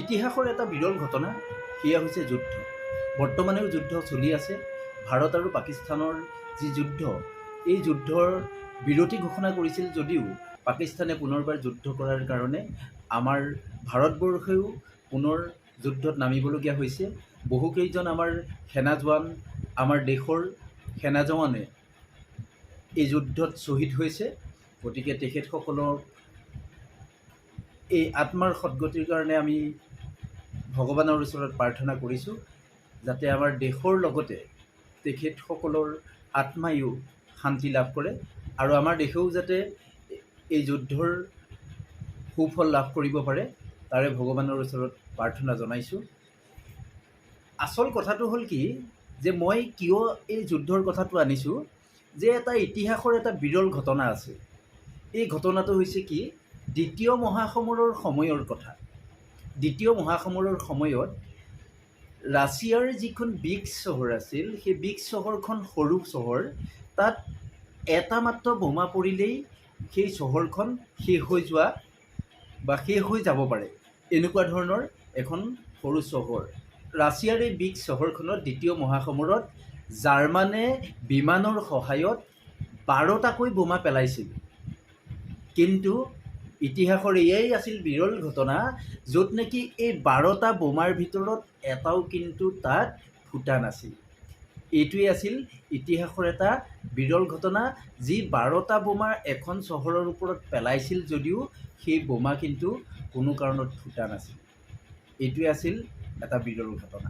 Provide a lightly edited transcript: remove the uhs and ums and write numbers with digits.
ইতিহাসৰ এটা বিৰল ঘটনা, সেয়া হৈছে যুদ্ধ। বৰ্তমানেও যুদ্ধ চলি আছে। ভাৰত আৰু পাকিস্তানৰ যি যুদ্ধ, এই যুদ্ধৰ বিৰতি ঘোষণা কৰিছিল যদিও পাকিস্তানে পুনৰবাৰ যুদ্ধ কৰাৰ কাৰণে আমাৰ ভাৰতবৰ্ষেও পুনৰ যুদ্ধত নামিবলগীয়া হৈছে। বহুকেইজন আমাৰ সেনা জোৱান, আমাৰ দেশৰ সেনা জোৱানে এই যুদ্ধত শ্বহীদ হৈছে। গতিকে তেখেতসকলক এই আত্মাৰ সদ্গতিৰ কাৰণে আমি ভগৱানৰ ওচৰত প্ৰাৰ্থনা কৰিছোঁ, যাতে আমাৰ দেশৰ লগতে তেখেতসকলৰ আত্মায়ো শান্তি লাভ কৰে আৰু আমাৰ দেশেও যাতে এই যুদ্ধৰ সুফল লাভ কৰিব পাৰে, তাৰে ভগৱানৰ ওচৰত প্ৰাৰ্থনা জনাইছোঁ। আচল কথাটো হ'ল কি, যে মই কিয় এই যুদ্ধৰ কথাটো আনিছোঁ, যে এটা ইতিহাসৰ এটা বিৰল ঘটনা আছে। এই ঘটনাটো হৈছে কি, দ্বিতীয় মহাসমৰৰ সময়ৰ কথা। দ্বিতীয় মহাসমৰৰ সময়ত ৰাছিয়াৰ যিখন বিগ চহৰ আছিল, সেই বিগ চহৰখন সৰু চহৰ। তাত এটা মাত্ৰ বোমা পৰিলেই সেই চহৰখন শেষ হৈ যোৱা বা শেষ হৈ যাব পাৰে, এনেকুৱা ধৰণৰ এখন সৰু চহৰ। ৰাছিয়াৰ এই বিগ চহৰখনত দ্বিতীয় মহাসমৰত জাৰ্মানে বিমানৰ সহায়ত 12টাকৈ বোমা পেলাইছিল। কিন্তু ইতিহাসৰ এয়াই আছিল বিৰল ঘটনা, য'ত নেকি এই 12টা বোমাৰ ভিতৰত এটাও কিন্তু তাত ফুটা নাছিল। এইটোৱেই আছিল ইতিহাসৰ এটা বিৰল ঘটনা, যি 12টা বোমা এখন চহৰৰ ওপৰত পেলাইছিল যদিও সেই বোমা কিন্তু কোনো কাৰণত ফুটা নাছিল। এইটোৱে আছিল এটা বিৰল ঘটনা।